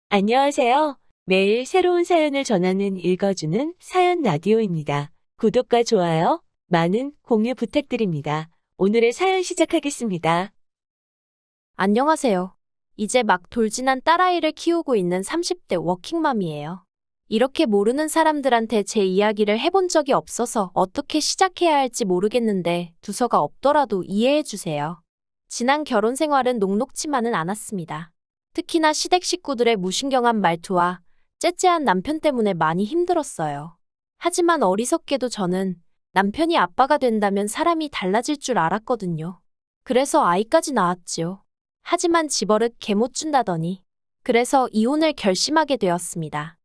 안녕하세요. 매일 새로운 사연을 전하는 읽어주는 사연 라디오입니다. 구독과 좋아요, 많은 공유 부탁드립니다. 오늘의 사연 시작하겠습니다. 안녕하세요. 이제 막 돌진한 딸아이를 키우고 있는 30대 워킹맘이에요. 이렇게 모르는 사람들한테 제 이야기를 해본 적이 없어서 어떻게 시작해야 할지 모르겠는데 두서가 없더라도 이해해 주세요. 지난 결혼 생활은 녹록치만은 않았습니다. 특히나 시댁 식구들의 무신경한 말투와 째째한 남편 때문에 많이 힘들었어요. 하지만 어리석게도 저는 남편이 아빠가 된다면 사람이 달라질 줄 알았거든요. 그래서 아이까지 낳았지요. 하지만 집버릇 개 못 준다더니. 그래서 이혼을 결심하게 되었습니다.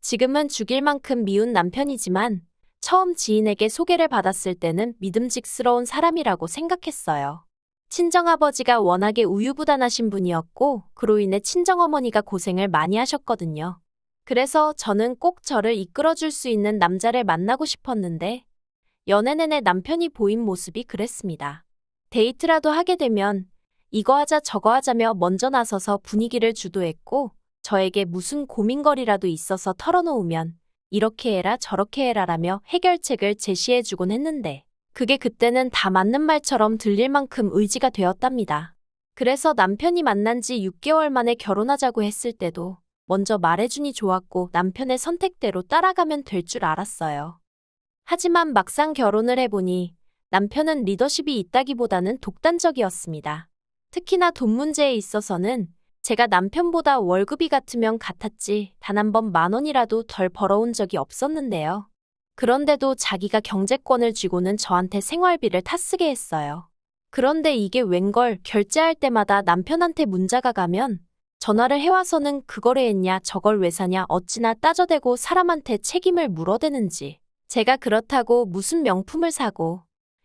지금은 죽일 만큼 미운 남편이지만 처음 지인에게 소개를 받았을 때는 믿음직스러운 사람이라고 생각했어요. 친정아버지가 워낙에 우유부단하신 분이었고 그로 인해 친정어머니가 고생을 많이 하셨거든요. 그래서 저는 꼭 저를 이끌어줄 수 있는 남자를 만나고 싶었는데 연애 내내 남편이 보인 모습이 그랬습니다. 데이트라도 하게 되면 이거 하자 저거 하자며 먼저 나서서 분위기를 주도했고 저에게 무슨 고민거리라도 있어서 털어놓으면 이렇게 해라 저렇게 해라라며 해결책을 제시해주곤 했는데 그게 그때는 다 맞는 말처럼 들릴 만큼 의지가 되었답니다. 그래서 남편이 만난 지 6개월 만에 결혼하자고 했을 때도 먼저 말해주니 좋았고 남편의 선택대로 따라가면 될 줄 알았어요. 하지만 막상 결혼을 해보니 남편은 리더십이 있다기보다는 독단적이었습니다. 특히나 돈 문제에 있어서는 제가 남편보다 월급이 같으면 같았지 단 한 번 10,000원이라도 덜 벌어온 적이 없었는데요. 그런데도 자기가 경제권을 쥐고는 저한테 생활비를 타쓰게 했어요. 그런데 이게 웬걸 결제할 때마다 남편한테 문자가 가면 전화를 해와서는 그걸 왜 했냐 저걸 왜 사냐 어찌나 따져대고 사람한테 책임을 물어대는지 제가 그렇다고 무슨 명품을 사고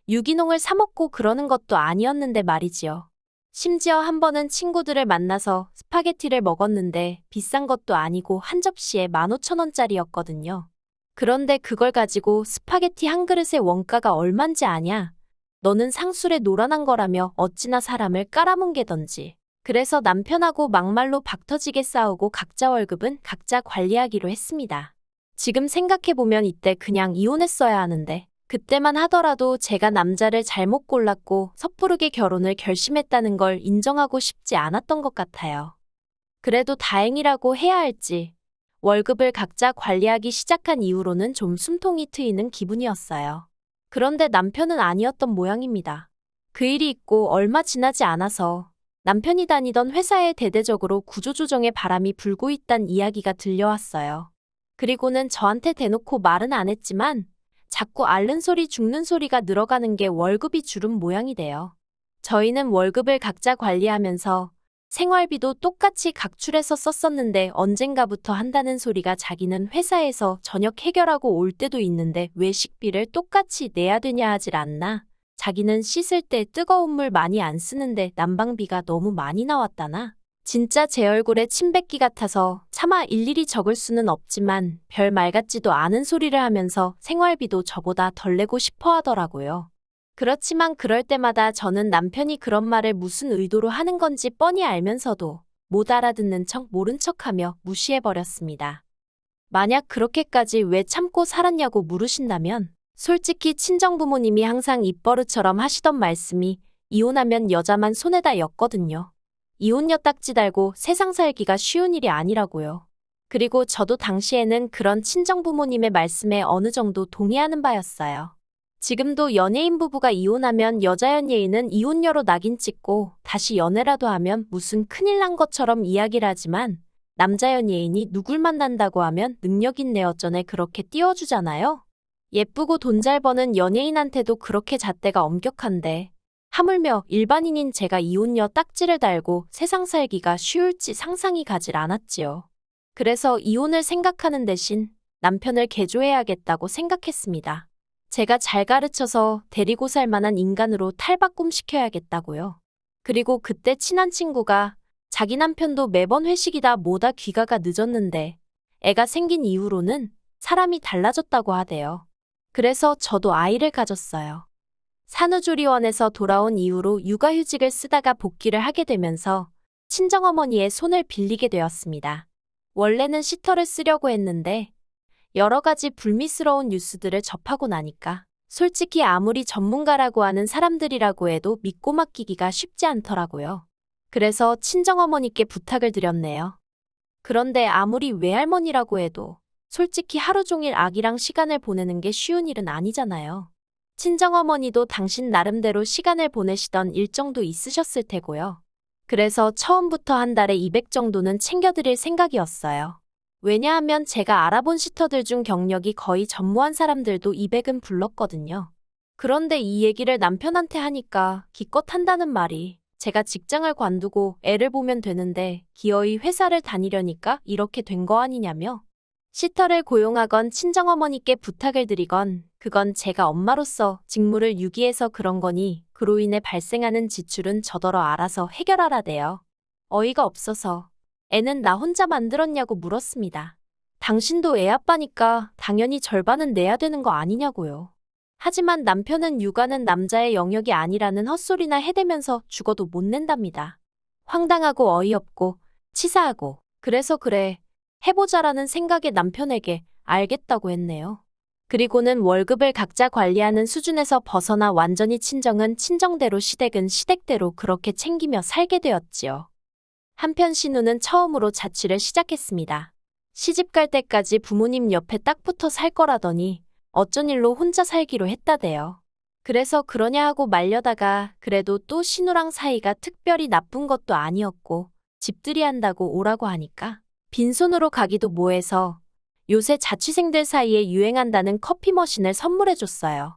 유기농을 사 먹고 그러는 것도 아니었는데 말이지요. 심지어 한 번은 친구들을 만나서 스파게티를 먹었는데 비싼 것도 아니고 한 접시에 15,000원짜리였거든요. 그런데 그걸 가지고 스파게티 한 그릇의 원가가 얼만지 아냐? 너는 상술에 노란한 거라며 어찌나 사람을 깔아뭉개던지. 그래서 남편하고 막말로 박터지게 싸우고 각자 월급은 각자 관리하기로 했습니다. 지금 생각해보면 이때 그냥 이혼했어야 하는데 그때만 하더라도 제가 남자를 잘못 골랐고 섣부르게 결혼을 결심했다는 걸 인정하고 싶지 않았던 것 같아요. 그래도 다행이라고 해야 할지 월급을 각자 관리하기 시작한 이후로는 좀 숨통이 트이는 기분이었어요. 그런데 남편은 아니었던 모양입니다. 그 일이 있고 얼마 지나지 않아서 남편이 다니던 회사에 대대적으로 구조조정의 바람이 불고 있단 이야기가 들려왔어요. 그리고는 저한테 대놓고 말은 안 했지만 자꾸 앓는 소리 죽는 소리가 늘어가는 게 월급이 줄은 모양이 돼요. 저희는 월급을 각자 관리하면서 생활비도 똑같이 각출해서 썼었는데 언젠가부터 한다는 소리가 자기는 회사에서 저녁 해결하고 올 때도 있는데 왜 식비를 똑같이 내야 되냐 하질 않나? 자기는 씻을 때 뜨거운 물 많이 안 쓰는데 난방비가 너무 많이 나왔다나? 진짜 제 얼굴에 침 뱉기 같아서 차마 일일이 적을 수는 없지만 별 말 같지도 않은 소리를 하면서 생활비도 저보다 덜 내고 싶어 하더라고요. 그렇지만 그럴 때마다 저는 남편이 그런 말을 무슨 의도로 하는 건지 뻔히 알면서도 못 알아듣는 척 모른 척하며 무시해버렸습니다. 만약 그렇게까지 왜 참고 살았냐고 물으신다면 솔직히 친정부모님이 항상 입버릇처럼 하시던 말씀이 이혼하면 여자만 손해다 였거든요. 이혼녀 딱지 달고 세상 살기가 쉬운 일이 아니라고요. 그리고 저도 당시에는 그런 친정부모님의 말씀에 어느 정도 동의하는 바였어요. 지금도 연예인 부부가 이혼하면 여자 연예인은 이혼녀로 낙인 찍고 다시 연애라도 하면 무슨 큰일 난 것처럼 이야기를 하지만 남자 연예인이 누굴 만난다고 하면 능력 있네 어쩌네 그렇게 띄워주잖아요. 예쁘고 돈 잘 버는 연예인한테도 그렇게 잣대가 엄격한데 하물며 일반인인 제가 이혼녀 딱지를 달고 세상 살기가 쉬울지 상상이 가질 않았지요. 그래서 이혼을 생각하는 대신 남편을 개조해야겠다고 생각했습니다. 제가 잘 가르쳐서 데리고 살 만한 인간으로 탈바꿈시켜야겠다고요. 그리고 그때 친한 친구가 자기 남편도 매번 회식이다 뭐다 귀가가 늦었는데 애가 생긴 이후로는 사람이 달라졌다고 하대요. 그래서 저도 아이를 가졌어요. 산후조리원에서 돌아온 이후로 육아휴직을 쓰다가 복귀를 하게 되면서 친정어머니의 손을 빌리게 되었습니다. 원래는 시터를 쓰려고 했는데 여러 가지 불미스러운 뉴스들을 접하고 나니까 솔직히 아무리 전문가라고 하는 사람들이라고 해도 믿고 맡기기가 쉽지 않더라고요. 그래서 친정어머니께 부탁을 드렸네요. 그런데 아무리 외할머니라고 해도 솔직히 하루 종일 아기랑 시간을 보내는 게 쉬운 일은 아니잖아요. 친정어머니도 당신 나름대로 시간을 보내시던 일정도 있으셨을 테고요. 그래서 처음부터 한 달에 200 정도는 챙겨드릴 생각이었어요. 왜냐하면 제가 알아본 시터들 중 경력이 거의 전무한 사람들도 200은 불렀거든요. 그런데 이 얘기를 남편한테 하니까 기껏 한다는 말이 제가 직장을 관두고 애를 보면 되는데 기어이 회사를 다니려니까 이렇게 된 거 아니냐며. 시터를 고용하건 친정어머니께 부탁을 드리건 그건 제가 엄마로서 직무를 유기해서 그런 거니 그로 인해 발생하는 지출은 저더러 알아서 해결하라대요. 어이가 없어서 애는 나 혼자 만들었냐고 물었습니다. 당신도 애 아빠니까 당연히 절반은 내야 되는 거 아니냐고요. 하지만 남편은 육아는 남자의 영역이 아니라는 헛소리나 해대면서 죽어도 못 낸답니다. 황당하고 어이없고 치사하고 그래서 그래 해보자라는 생각에 남편에게 알겠다고 했네요. 그리고는 월급을 각자 관리하는 수준에서 벗어나 완전히 친정은 친정대로 시댁은 시댁대로 그렇게 챙기며 살게 되었지요. 한편 신우는 처음으로 자취를 시작했습니다. 시집 갈 때까지 부모님 옆에 딱 붙어 살 거라더니 어쩐 일로 혼자 살기로 했다대요. 그래서 그러냐 하고 말려다가 그래도 또 신우랑 사이가 특별히 나쁜 것도 아니었고 집들이 한다고 오라고 하니까 빈손으로 가기도 뭐해서 요새 자취생들 사이에 유행한다는 커피 머신을 선물해줬어요.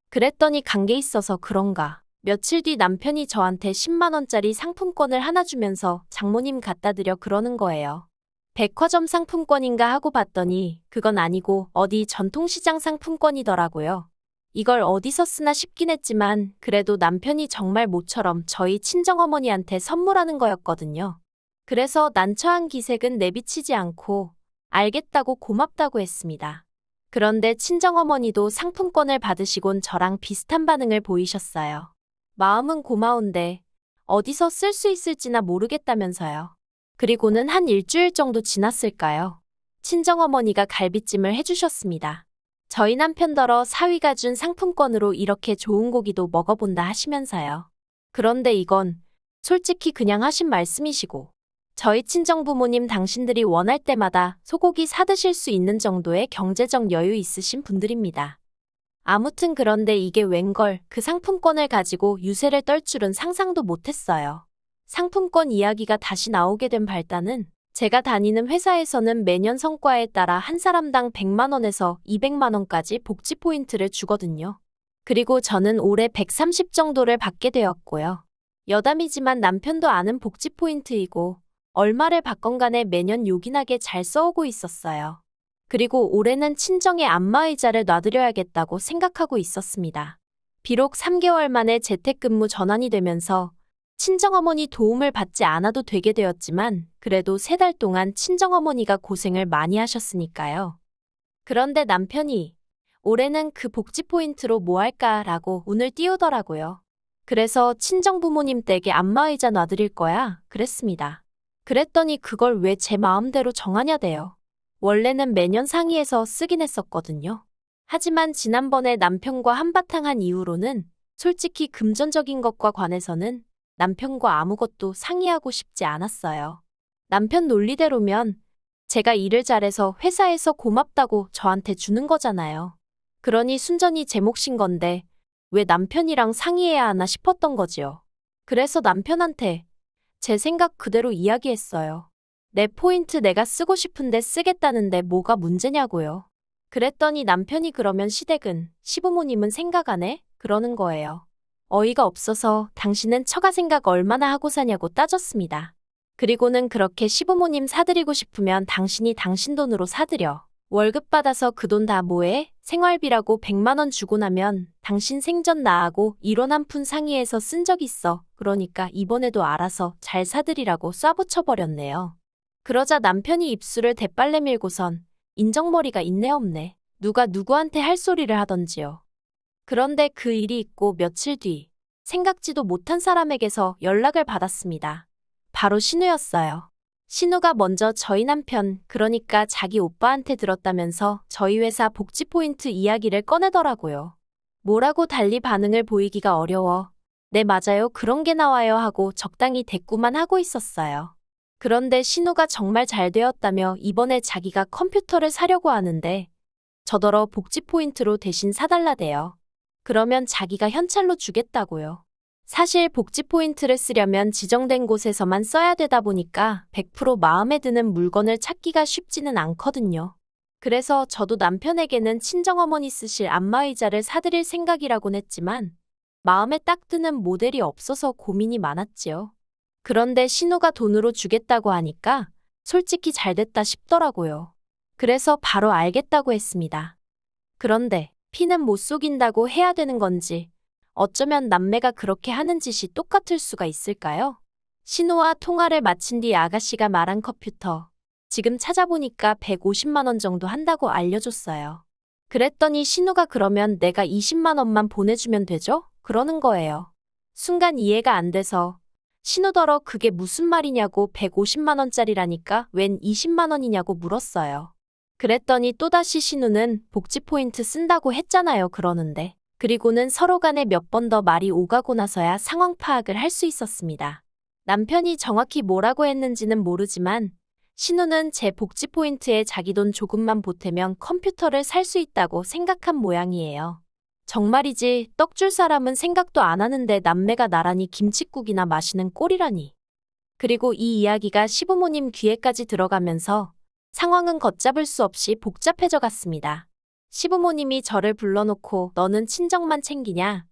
그랬더니 관계 있어서 그런가 며칠 뒤 남편이 저한테 10만 원짜리 상품권을 하나 주면서 장모님 갖다 드려 그러는 거예요. 백화점 상품권인가 하고 봤더니 그건 아니고 어디 전통시장 상품권이더라고요. 이걸 어디서 쓰나 싶긴 했지만 그래도 남편이 정말 모처럼 저희 친정어머니한테 선물하는 거였거든요. 그래서 난처한 기색은 내비치지 않고 알겠다고 고맙다고 했습니다. 그런데 친정어머니도 상품권을 받으시곤 저랑 비슷한 반응을 보이셨어요. 마음은 고마운데 어디서 쓸 수 있을지나 모르겠다면서요. 그리고는 한 일주일 정도 지났을까요? 친정어머니가 갈비찜을 해주셨습니다. 저희 남편더러 사위가 준 상품권으로 이렇게 좋은 고기도 먹어본다 하시면서요. 그런데 이건 솔직히 그냥 하신 말씀이시고 저희 친정부모님 당신들이 원할 때마다 소고기 사드실 수 있는 정도의 경제적 여유 있으신 분들입니다. 아무튼 그런데 이게 웬걸 그 상품권을 가지고 유세를 떨 줄은 상상도 못했어요. 상품권 이야기가 다시 나오게 된 발단은 제가 다니는 회사에서는 매년 성과에 따라 한 사람당 100만 원에서 200만 원까지 복지 포인트를 주거든요. 그리고 저는 올해 130 정도를 받게 되었고요. 여담이지만 남편도 아는 복지 포인트이고 얼마를 받건 간에 매년 요긴하게 잘 써오고 있었어요. 그리고 올해는 친정에 안마의자를 놔드려야겠다고 생각하고 있었습니다. 비록 3개월 만에 재택근무 전환이 되면서 친정어머니 도움을 받지 않아도 되게 되었지만 그래도 3달 동안 친정어머니가 고생을 많이 하셨으니까요. 그런데 남편이 올해는 그 복지 포인트로 뭐 할까라고 운을 띄우더라고요. 그래서 친정부모님 댁에 안마의자 놔드릴 거야 그랬습니다. 그랬더니 그걸 왜 제 마음대로 정하냐대요. 원래는 매년 상의해서 쓰긴 했었거든요. 하지만 지난번에 남편과 한바탕 한 이후로는 솔직히 금전적인 것과 관해서는 남편과 아무것도 상의하고 싶지 않았어요. 남편 논리대로면 제가 일을 잘해서 회사에서 고맙다고 저한테 주는 거잖아요. 그러니 순전히 제 몫인 건데 왜 남편이랑 상의해야 하나 싶었던 거지요. 그래서 남편한테 제 생각 그대로 이야기했어요. 내 포인트 내가 쓰고 싶은데 쓰겠다는데 뭐가 문제냐고요. 그랬더니 남편이 그러면 시댁은 시부모님은 생각 안 해? 그러는 거예요. 어이가 없어서 당신은 처가 생각 얼마나 하고 사냐고 따졌습니다. 그리고는 그렇게 시부모님 사드리고 싶으면 당신이 당신 돈으로 사드려. 월급 받아서 그 돈 다 뭐해? 생활비라고 100만 원 주고 나면 당신 생전 나하고 1원 한 푼 상의해서 쓴 적 있어. 그러니까 이번에도 알아서 잘 사드리라고 쏴붙여버렸네요. 그러자 남편이 입술을 대빨래 밀고선 인정머리가 있네 없네. 누가 누구한테 할 소리를 하던지요. 그런데 그 일이 있고 며칠 뒤 생각지도 못한 사람에게서 연락을 받았습니다. 바로 신우였어요. 신우가 먼저 저희 남편, 그러니까 자기 오빠한테 들었다면서 저희 회사 복지 포인트 이야기를 꺼내더라고요. 뭐라고 달리 반응을 보이기가 어려워. 네, 맞아요. 그런 게 나와요 하고 적당히 대꾸만 하고 있었어요. 그런데 신우가 정말 잘 되었다며 이번에 자기가 컴퓨터를 사려고 하는데 저더러 복지 포인트로 대신 사달라대요. 그러면 자기가 현찰로 주겠다고요. 사실 복지 포인트를 쓰려면 지정된 곳에서만 써야 되다 보니까 100% 마음에 드는 물건을 찾기가 쉽지는 않거든요. 그래서 저도 남편에게는 친정어머니 쓰실 안마의자를 사드릴 생각이라곤 했지만 마음에 딱 드는 모델이 없어서 고민이 많았지요. 그런데 신우가 돈으로 주겠다고 하니까 솔직히 잘 됐다 싶더라고요. 그래서 바로 알겠다고 했습니다. 그런데 피는 못 속인다고 해야 되는 건지 어쩌면 남매가 그렇게 하는 짓이 똑같을 수가 있을까요? 신우와 통화를 마친 뒤 아가씨가 말한 컴퓨터. 지금 찾아보니까 150만 원 정도 한다고 알려줬어요. 그랬더니 신우가 그러면 내가 20만 원만 보내주면 되죠? 그러는 거예요. 순간 이해가 안 돼서 신우더러 그게 무슨 말이냐고 150만 원짜리라니까 웬 20만 원이냐고 물었어요. 그랬더니 또다시 신우는 복지 포인트 쓴다고 했잖아요 그러는데. 그리고는 서로 간에 몇 번 더 말이 오가고 나서야 상황 파악을 할 수 있었습니다. 남편이 정확히 뭐라고 했는지는 모르지만 신우는 제 복지 포인트에 자기 돈 조금만 보태면 컴퓨터를 살 수 있다고 생각한 모양이에요. 정말이지 떡 줄 사람은 생각도 안 하는데 남매가 나란히 김칫국이나 마시는 꼴이라니. 그리고 이 이야기가 시부모님 귀에까지 들어가면서 상황은 걷잡을 수 없이 복잡해져 갔습니다. 시부모님이 저를 불러놓고 너는 친정만 챙기냐?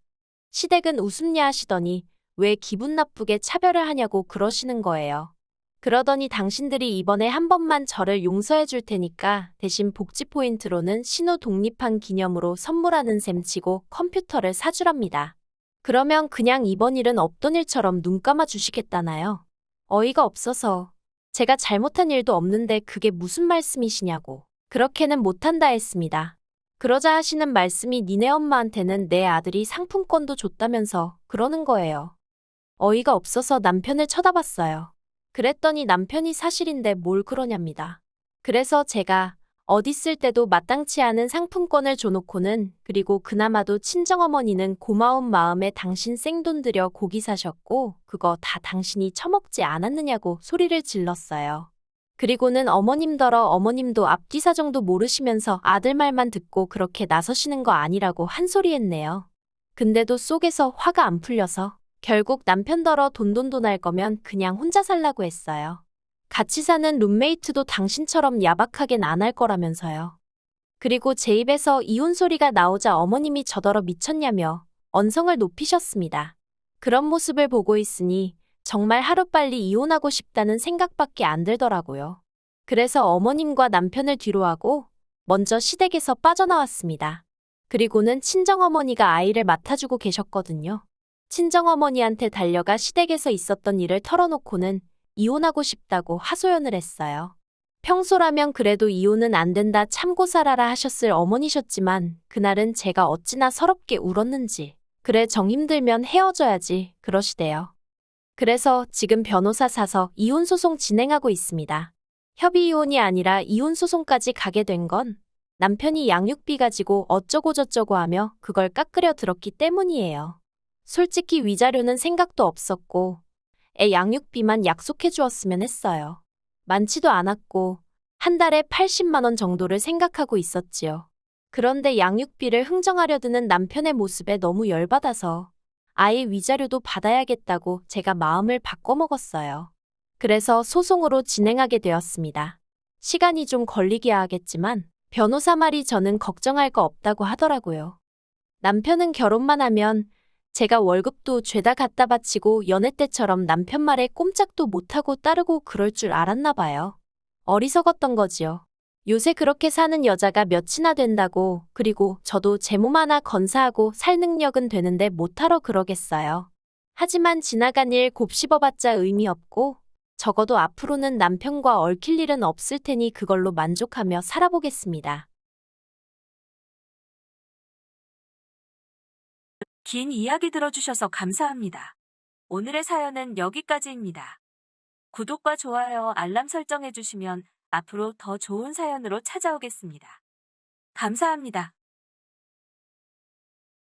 시댁은 웃음냐 하시더니 왜 기분 나쁘게 차별을 하냐고 그러시는 거예요. 그러더니 당신들이 이번에 한 번만 저를 용서해 줄 테니까 대신 복지 포인트로는 신우 독립한 기념으로 선물하는 셈 치고 컴퓨터를 사주랍니다. 그러면 그냥 이번 일은 없던 일처럼 눈 감아 주시겠다나요? 어이가 없어서 제가 잘못한 일도 없는데 그게 무슨 말씀이시냐고. 그렇게는 못한다 했습니다. 그러자 하시는 말씀이 니네 엄마한테는 내 아들이 상품권도 줬다면서 그러는 거예요. 어이가 없어서 남편을 쳐다봤어요. 그랬더니 남편이 사실인데 뭘 그러냐입니다. 그래서 제가 어디 쓸 때도 마땅치 않은 상품권을 줘놓고는 그리고 그나마도 친정어머니는 고마운 마음에 당신 생돈 들여 고기 사셨고 그거 다 당신이 처먹지 않았느냐고 소리를 질렀어요. 그리고는 어머님더러 어머님도 앞뒤 사정도 모르시면서 아들 말만 듣고 그렇게 나서시는 거 아니라고 한 소리 했네요. 근데도 속에서 화가 안 풀려서 결국 남편더러 돈돈돈 할 거면 그냥 혼자 살라고 했어요. 같이 사는 룸메이트도 당신처럼 야박하겐 안 할 거라면서요. 그리고 제 입에서 이혼 소리가 나오자 어머님이 저더러 미쳤냐며 언성을 높이셨습니다. 그런 모습을 보고 있으니 정말 하루빨리 이혼하고 싶다는 생각밖에 안 들더라고요. 그래서 어머님과 남편을 뒤로하고 먼저 시댁에서 빠져나왔습니다. 그리고는 친정어머니가 아이를 맡아주고 계셨거든요. 친정어머니한테 달려가 시댁에서 있었던 일을 털어놓고는 이혼하고 싶다고 하소연을 했어요. 평소라면 그래도 이혼은 안 된다 참고 살아라 하셨을 어머니셨지만 그날은 제가 어찌나 서럽게 울었는지 그래 정 힘들면 헤어져야지 그러시대요. 그래서 지금 변호사 사서 이혼 소송 진행하고 있습니다. 협의 이혼이 아니라 이혼 소송까지 가게 된 건 남편이 양육비 가지고 어쩌고저쩌고 하며 그걸 깎으려 들었기 때문이에요. 솔직히 위자료는 생각도 없었고 애 양육비만 약속해 주었으면 했어요. 많지도 않았고 한 달에 80만 원 정도를 생각하고 있었지요. 그런데 양육비를 흥정하려 드는 남편의 모습에 너무 열받아서 아이 위자료도 받아야겠다고 제가 마음을 바꿔먹었어요. 그래서 소송으로 진행하게 되었습니다. 시간이 좀 걸리기야 하겠지만 변호사 말이 저는 걱정할 거 없다고 하더라고요. 남편은 결혼만 하면 제가 월급도 죄다 갖다 바치고 연애 때처럼 남편 말에 꼼짝도 못하고 따르고 그럴 줄 알았나 봐요. 어리석었던 거지요. 요새 그렇게 사는 여자가 몇이나 된다고 그리고 저도 제 몸 하나 건사하고 살 능력은 되는데 못하러 그러겠어요. 하지만 지나간 일 곱씹어봤자 의미 없고 적어도 앞으로는 남편과 얽힐 일은 없을 테니 그걸로 만족하며 살아보겠습니다. 긴 이야기 들어주셔서 감사합니다. 오늘의 사연은 여기까지입니다. 구독과 좋아요, 알람 설정해 주시면 앞으로 더 좋은 사연으로 찾아오겠습니다. 감사합니다.